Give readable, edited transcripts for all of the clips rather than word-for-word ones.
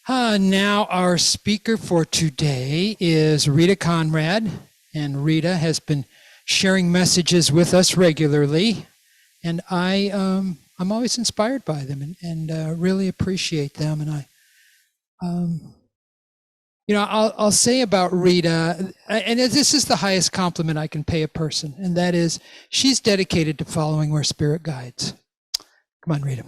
Now our speaker for today is Rita Conrad, and Rita has been sharing messages with us regularly, and I'm always inspired by them and really appreciate them. And I'll say about Rita, and this is the highest compliment I can pay a person, and that is she's dedicated to following where Spirit guides. Come on, Rita.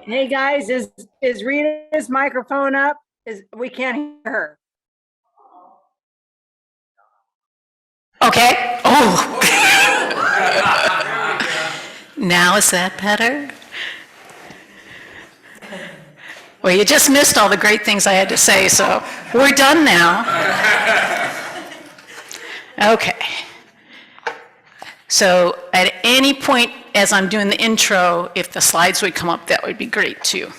Hey guys, is Rita's microphone up? We can't hear her. Okay. Oh. Now is that better? Well, you just missed all the great things I had to say, so we're done now. Okay. So at any point as I'm doing the intro, if the slides would come up, that would be great too.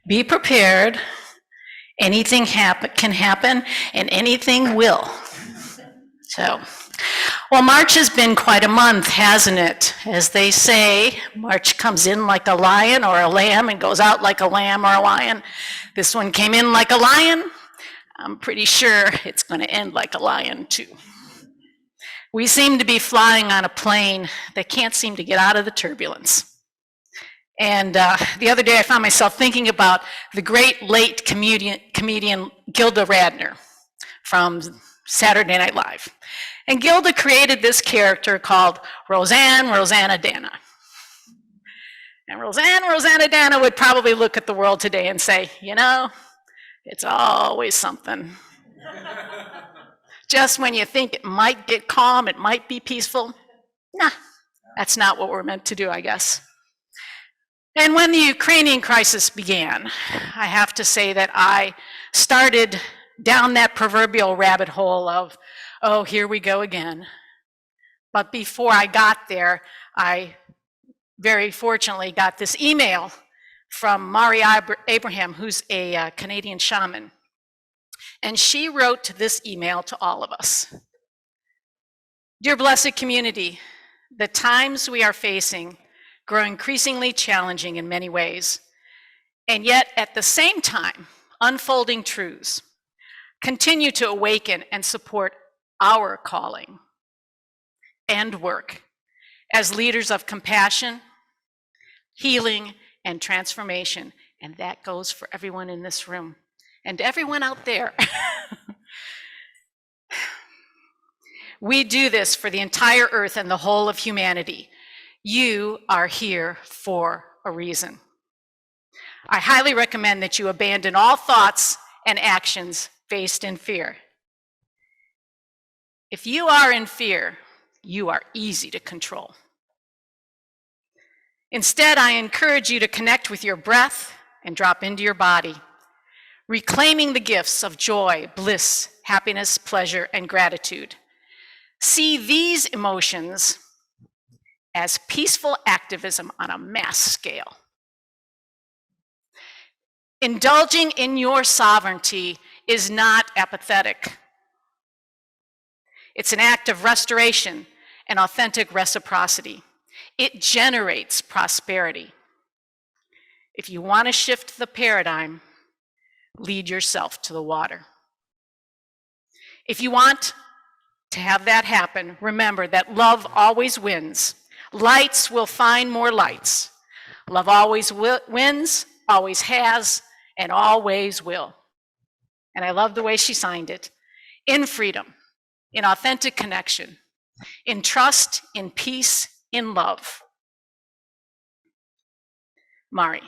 Be prepared. Anything can happen, and anything will. So, well, March has been quite a month, hasn't it? As they say, March comes in like a lion or a lamb and goes out like a lamb or a lion. This one came in like a lion. I'm pretty sure it's going to end like a lion too. We seem to be flying on a plane that can't seem to get out of the turbulence. And the other day I found myself thinking about the great late comedian Gilda Radner from Saturday Night Live. And Gilda created this character called Roseanne Dana. And Roseanne Dana would probably look at the world today and say, you know, it's always something. Just when you think it might get calm, it might be peaceful, nah, that's not what we're meant to do, I guess. And when the Ukrainian crisis began, I have to say that I started down that proverbial rabbit hole of, oh, here we go again. But before I got there, I very fortunately got this email from Mari Abraham, who's a Canadian shaman. And she wrote this email to all of us. Dear blessed community, the times we are facing grow increasingly challenging in many ways, and yet at the same time, unfolding truths continue to awaken and support our calling and work as leaders of compassion, healing, and transformation, and that goes for everyone in this room and everyone out there. We do this for the entire earth and the whole of humanity. You are here for a reason. I highly recommend that you abandon all thoughts and actions based in fear. If you are in fear, you are easy to control. Instead, I encourage you to connect with your breath and drop into your body, reclaiming the gifts of joy, bliss, happiness, pleasure, and gratitude. See these emotions as peaceful activism on a mass scale. Indulging in your sovereignty is not apathetic. It's an act of restoration and authentic reciprocity. It generates prosperity. If you want to shift the paradigm, lead yourself to the water. If you want to have that happen, remember that love always wins. Lights will find more lights. Love always wins, always has, and always will. And I love the way she signed it. In freedom, in authentic connection, in trust, in peace, in love. Mari.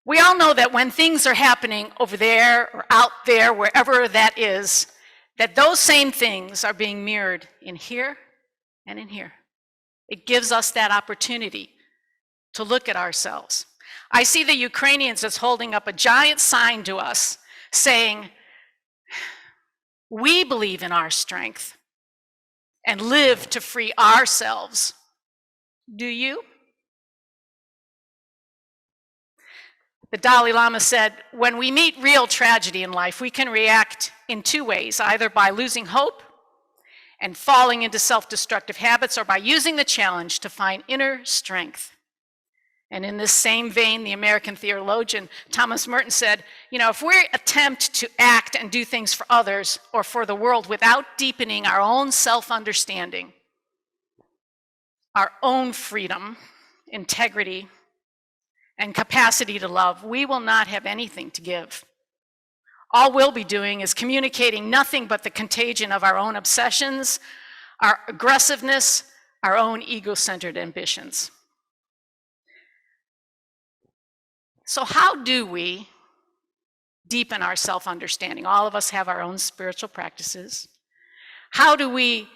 We all know that when things are happening over there or out there, wherever that is, that those same things are being mirrored in here and in here. It gives us that opportunity to look at ourselves. I see the Ukrainians as holding up a giant sign to us saying, We believe in our strength and live to free ourselves. Do you? The Dalai Lama said, when we meet real tragedy in life, we can react in two ways, either by losing hope and falling into self-destructive habits, or by using the challenge to find inner strength. And in this same vein, the American theologian Thomas Merton said, if we attempt to act and do things for others or for the world without deepening our own self-understanding, our own freedom, integrity, and capacity to love, we will not have anything to give. All we'll be doing is communicating nothing but the contagion of our own obsessions, our aggressiveness, our own ego-centered ambitions. So how do we deepen our self-understanding? All of us have our own spiritual practices. How do we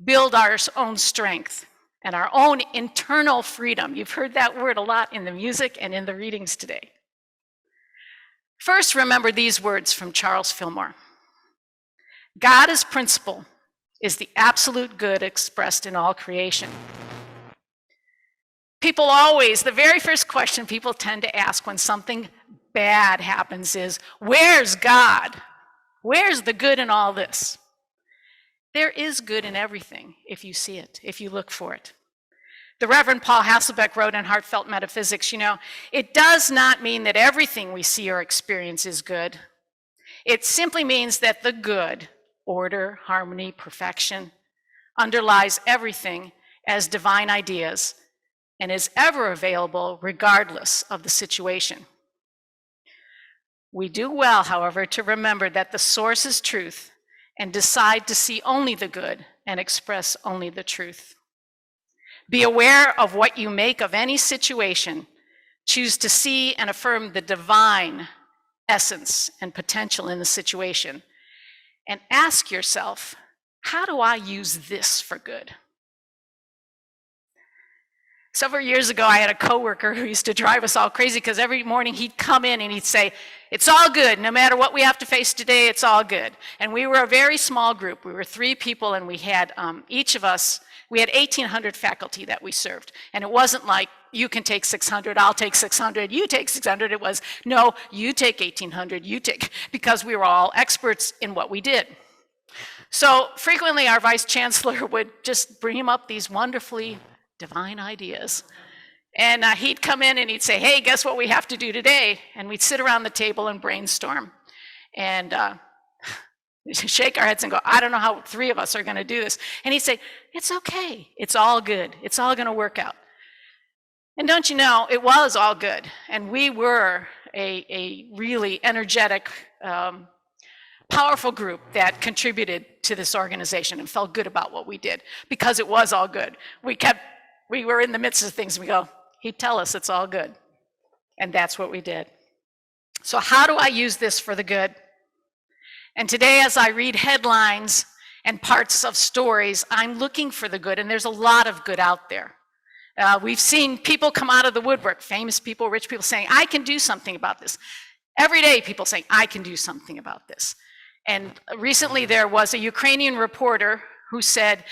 build our own strength and our own internal freedom? You've heard that word a lot in the music and in the readings today. First, remember these words from Charles Fillmore. God as principle is the absolute good expressed in all creation. People always, the very first question people tend to ask when something bad happens is, where's God? Where's the good in all this? There is good in everything if you see it, if you look for it. The Reverend Paul Hasselbeck wrote in Heartfelt Metaphysics, it does not mean that everything we see or experience is good. It simply means that the good, order, harmony, perfection, underlies everything as divine ideas and is ever available regardless of the situation. We do well, however, to remember that the source is truth and decide to see only the good and express only the truth. Be aware of what you make of any situation. Choose to see and affirm the divine essence and potential in the situation. And ask yourself, how do I use this for good? Several years ago, I had a coworker who used to drive us all crazy because every morning he'd come in and he'd say, it's all good. No matter what we have to face today, it's all good. And we were a very small group. We were 3 people, and we had each of us, we had 1,800 faculty that we served. And it wasn't like, you can take 600, I'll take 600, you take 600. It was, no, you take 1,800, you take, because we were all experts in what we did. So frequently our vice chancellor would just bring up these wonderfully divine ideas. And he'd come in and he'd say, hey, guess what we have to do today? And we'd sit around the table and brainstorm. And shake our heads and go, I don't know how 3 of us are going to do this. And he'd say, it's okay. It's all good. It's all going to work out. And don't you know, it was all good. And we were a really energetic, powerful group that contributed to this organization and felt good about what we did because it was all good. We were in the midst of things and we go, he'd tell us it's all good. And that's what we did. So how do I use this for the good? And today, as I read headlines and parts of stories, I'm looking for the good, and there's a lot of good out there. We've seen people come out of the woodwork, famous people, rich people, saying, I can do something about this. Every day, people saying, I can do something about this. And recently, there was a Ukrainian reporter who said,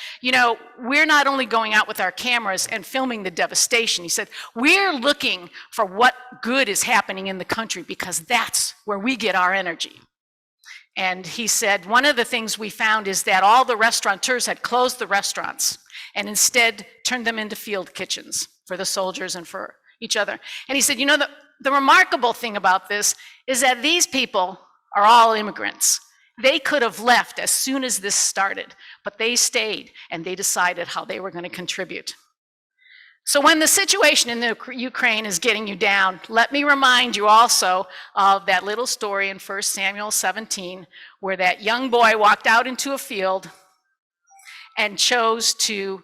we're not only going out with our cameras and filming the devastation. He said, we're looking for what good is happening in the country because that's where we get our energy. And he said, one of the things we found is that all the restaurateurs had closed the restaurants and instead turned them into field kitchens for the soldiers and for each other. And he said, the remarkable thing about this is that these people are all immigrants. They could have left as soon as this started, but they stayed and they decided how they were going to contribute. So when the situation in the Ukraine is getting you down, let me remind you also of that little story in 1 Samuel 17, where that young boy walked out into a field and chose to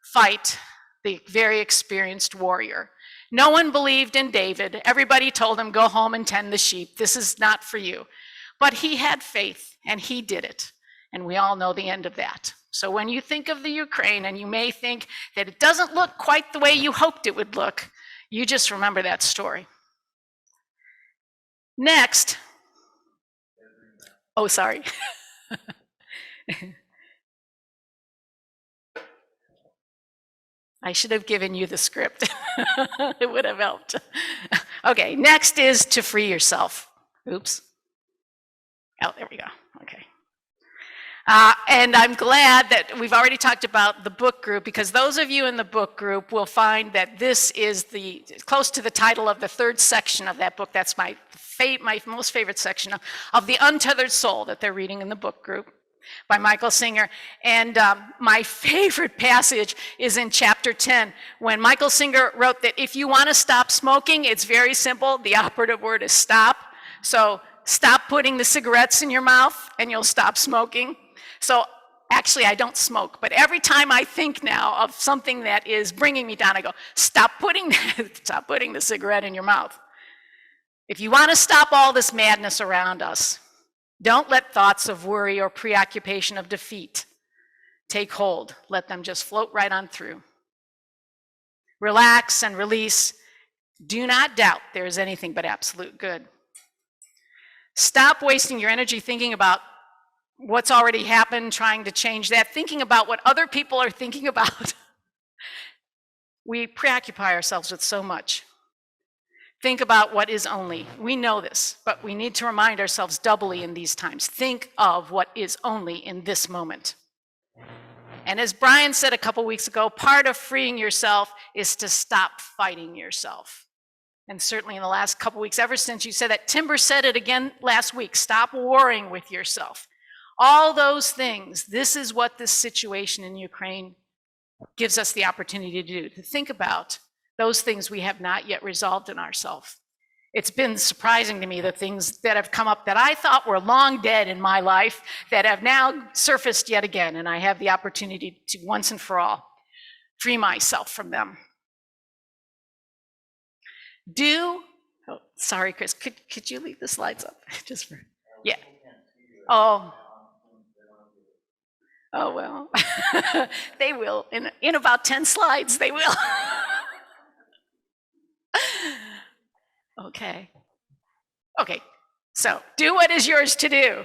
fight the very experienced warrior. No one believed in David. Everybody told him, go home and tend the sheep. This is not for you. But he had faith, and he did it. And we all know the end of that. So when you think of the Ukraine, and you may think that it doesn't look quite the way you hoped it would look, you just remember that story. Next. Oh, sorry. I should have given you the script. It would have helped. Okay, next is to free yourself. Oops. Oh, there we go. Okay. And I'm glad that we've already talked about the book group, because those of you in the book group will find that this is close to the title of the third section of that book. That's my most favorite section of The Untethered Soul that they're reading in the book group by Michael Singer. And my favorite passage is in chapter 10, when Michael Singer wrote that if you want to stop smoking, it's very simple. The operative word is stop. So stop putting the cigarettes in your mouth and you'll stop smoking. So actually, I don't smoke, but every time I think now of something that is bringing me down, I go, stop putting the cigarette in your mouth. If you want to stop all this madness around us, don't let thoughts of worry or preoccupation of defeat take hold. Let them just float right on through. Relax and release. Do not doubt there is anything but absolute good. Stop wasting your energy thinking about what's already happened, trying to change that, thinking about what other people are thinking about. We preoccupy ourselves with so much. Think about what is only. We know this, but we need to remind ourselves doubly in these times. Think of what is only in this moment. And as Brian said a couple weeks ago, part of freeing yourself is to stop fighting yourself. And certainly in the last couple weeks, ever since you said that, Timber said it again last week, stop warring with yourself. All those things, this is what this situation in Ukraine gives us the opportunity to do, to think about those things we have not yet resolved in ourselves. It's been surprising to me the things that have come up that I thought were long dead in my life that have now surfaced yet again, and I have the opportunity to once and for all free myself from them. Oh, sorry, Chris, could you leave the slides up? Just for, yeah. Oh, well, they will. In about 10 slides, they will. Okay, so do what is yours to do.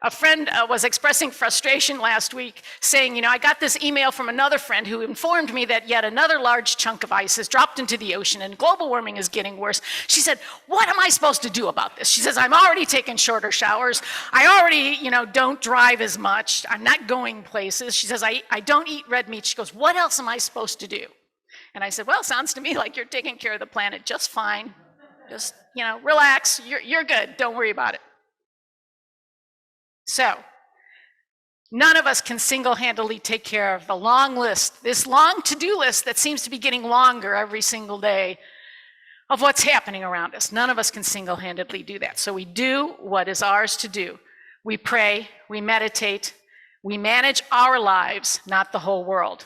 A friend was expressing frustration last week, saying, I got this email from another friend who informed me that yet another large chunk of ice has dropped into the ocean and global warming is getting worse. She said, what am I supposed to do about this? She says, I'm already taking shorter showers. I already, don't drive as much. I'm not going places. She says, I don't eat red meat. She goes, what else am I supposed to do? And I said, well, sounds to me like you're taking care of the planet just fine. Just, relax. You're good. Don't worry about it. So, none of us can single-handedly take care of the long list, this long to-do list that seems to be getting longer every single day of what's happening around us. None of us can single-handedly do that. So we do what is ours to do. We pray, we meditate, we manage our lives, not the whole world.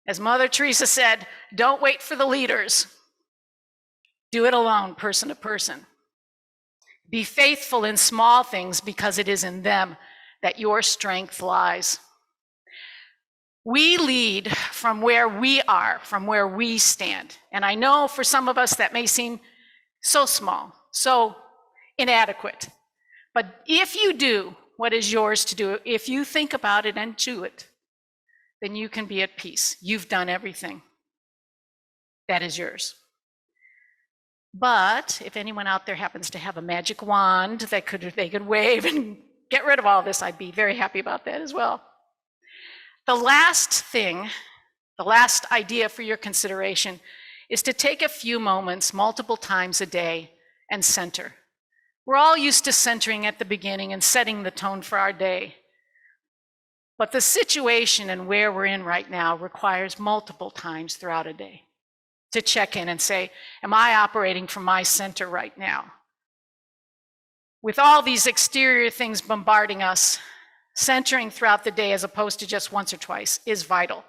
As Mother Teresa said, don't wait for the leaders. Do it alone, person to person. Be faithful in small things because it is in them that your strength lies. We lead from where we are, from where we stand. And I know for some of us that may seem so small, so inadequate. But if you do what is yours to do, if you think about it and do it, then you can be at peace. You've done everything that is yours. But if anyone out there happens to have a magic wand that they could wave and get rid of all this, I'd be very happy about that as well. The last idea for your consideration is to take a few moments, multiple times a day, and center. We're all used to centering at the beginning and setting the tone for our day. But the situation and where we're in right now requires multiple times throughout a day to check in and say, am I operating from my center right now? With all these exterior things bombarding us, centering throughout the day as opposed to just once or twice is vital.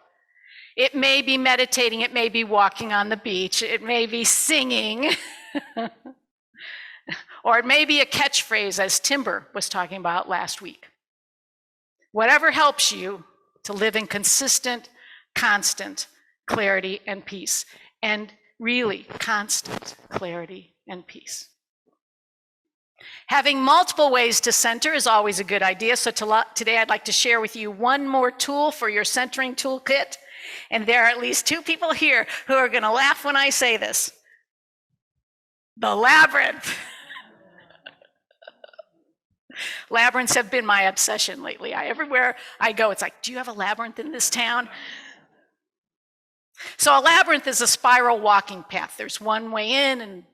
It may be meditating, it may be walking on the beach, it may be singing, or it may be a catchphrase as Timber was talking about last week. Whatever helps you to live in consistent, constant clarity and peace. And really constant clarity and peace. Having multiple ways to center is always a good idea. So today I'd like to share with you one more tool for your centering toolkit. And there are at least two people here who are going to laugh when I say this. The labyrinth. Labyrinths have been my obsession lately. Everywhere I go, it's like, do you have a labyrinth in this town? So a labyrinth is a spiral walking path. There's one way in and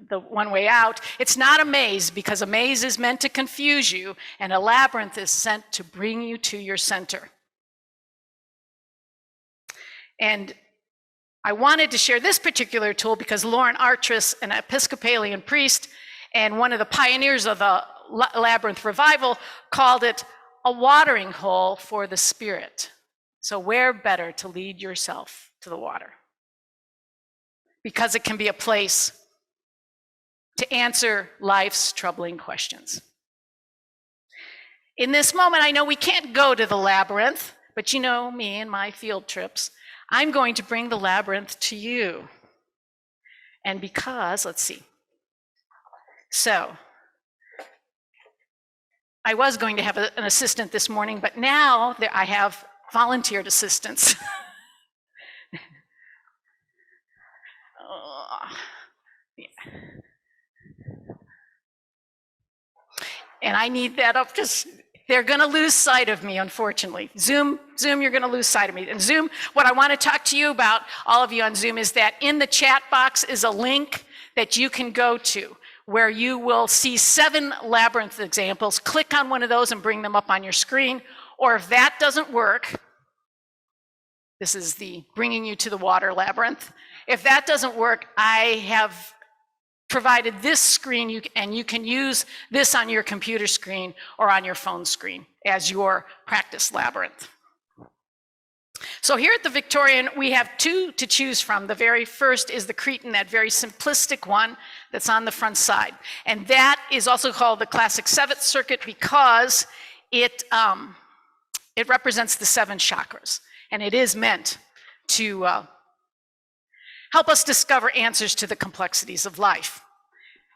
the one way out. It's not a maze, because a maze is meant to confuse you, and a labyrinth is sent to bring you to your center. And I wanted to share this particular tool because Lauren Artris, an Episcopalian priest and one of the pioneers of the labyrinth revival, called it a watering hole for the spirit. So where better to lead yourself to the water? Because it can be a place to answer life's troubling questions. In this moment, I know we can't go to the labyrinth, but you know me and my field trips. I'm going to bring the labyrinth to you. And because, let's see. So, I was going to have an assistant this morning, but now I have volunteered assistants. Yeah. And I need that up because they're going to lose sight of me, unfortunately. Zoom, you're going to lose sight of me. And Zoom, what I want to talk to you about, all of you on Zoom, is that in the chat box is a link that you can go to where you will see 7 labyrinth examples. Click on one of those and bring them up on your screen. Or if that doesn't work, this is the bringing you to the water labyrinth. If that doesn't work, I have provided this screen, and you can use this on your computer screen or on your phone screen as your practice labyrinth. So here at the Victorian, we have 2 to choose from. The very first is the Cretan, that very simplistic one that's on the front side. And that is also called the classic 7th circuit because it represents the 7 chakras. And it is meant to help us discover answers to the complexities of life.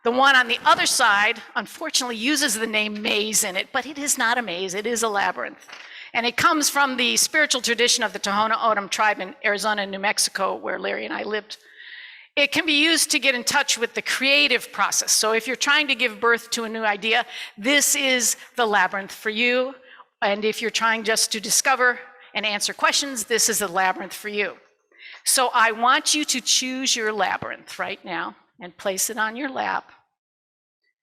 The one on the other side, unfortunately, uses the name maze in it, but it is not a maze, it is a labyrinth. And it comes from the spiritual tradition of the Tohono O'odham tribe in Arizona and New Mexico, where Larry and I lived. It can be used to get in touch with the creative process. So if you're trying to give birth to a new idea, this is the labyrinth for you. And if you're trying just to discover and answer questions, this is the labyrinth for you. So I want you to choose your labyrinth right now and place it on your lap.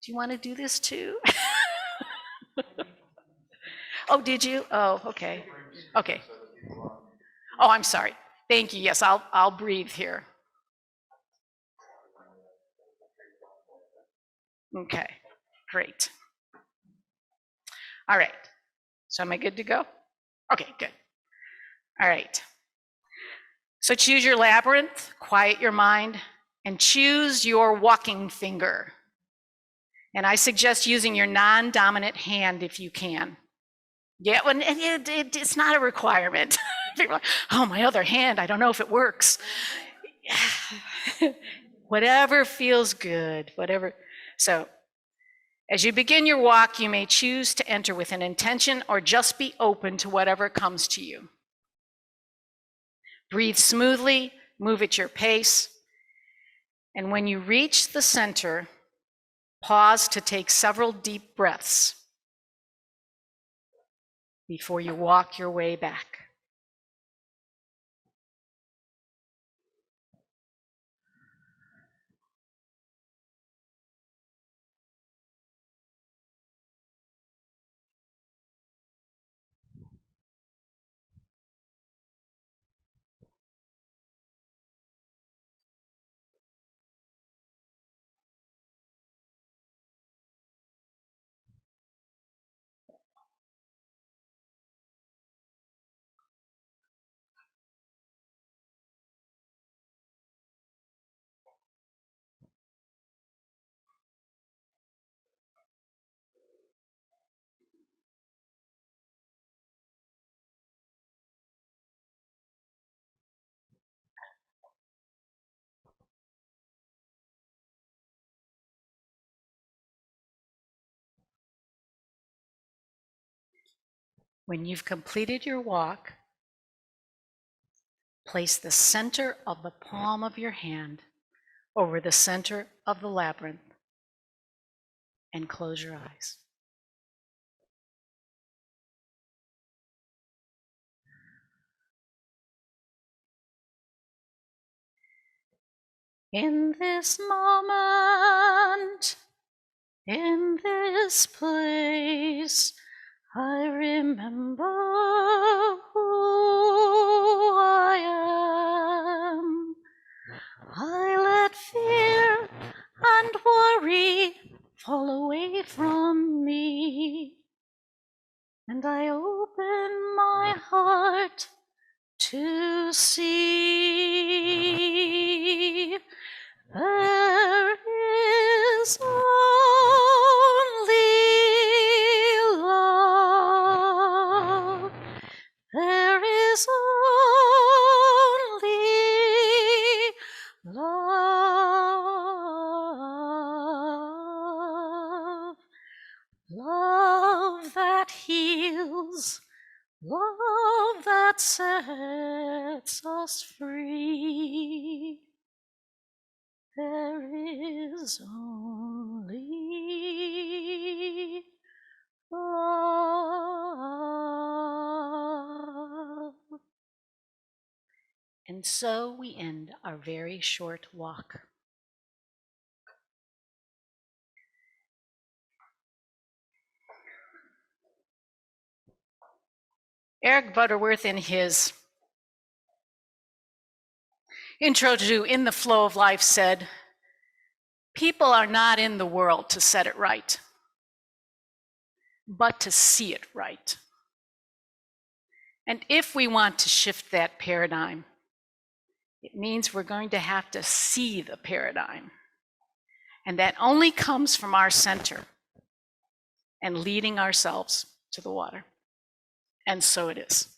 Do you want to do this too? Oh, did you? Oh, okay. Okay. Oh, I'm sorry. Thank you. Yes, I'll breathe here. Okay, great. All right. So am I good to go? Okay, good. All right. So choose your labyrinth, quiet your mind, and choose your walking finger. And I suggest using your non-dominant hand if you can. Yeah, it's not a requirement. People are like, oh, my other hand, I don't know if it works. Whatever feels good, whatever. So as you begin your walk, you may choose to enter with an intention or just be open to whatever comes to you. Breathe smoothly, move at your pace. And when you reach the center, pause to take several deep breaths before you walk your way back. When you've completed your walk, place the center of the palm of your hand over the center of the labyrinth and close your eyes. In this moment, in this place, I remember who I am. I let fear and worry fall away from me, and I open my heart to see. There is only love. There is only love. Love that heals. Love that sets us free. There is only love. And so we end our very short walk. Eric Butterworth, in his intro to In the Flow of Life, said, "People are not in the world to set it right, but to see it right." And if we want to shift that paradigm, it means we're going to have to see the paradigm. And that only comes from our center and leading ourselves to the water. And so it is.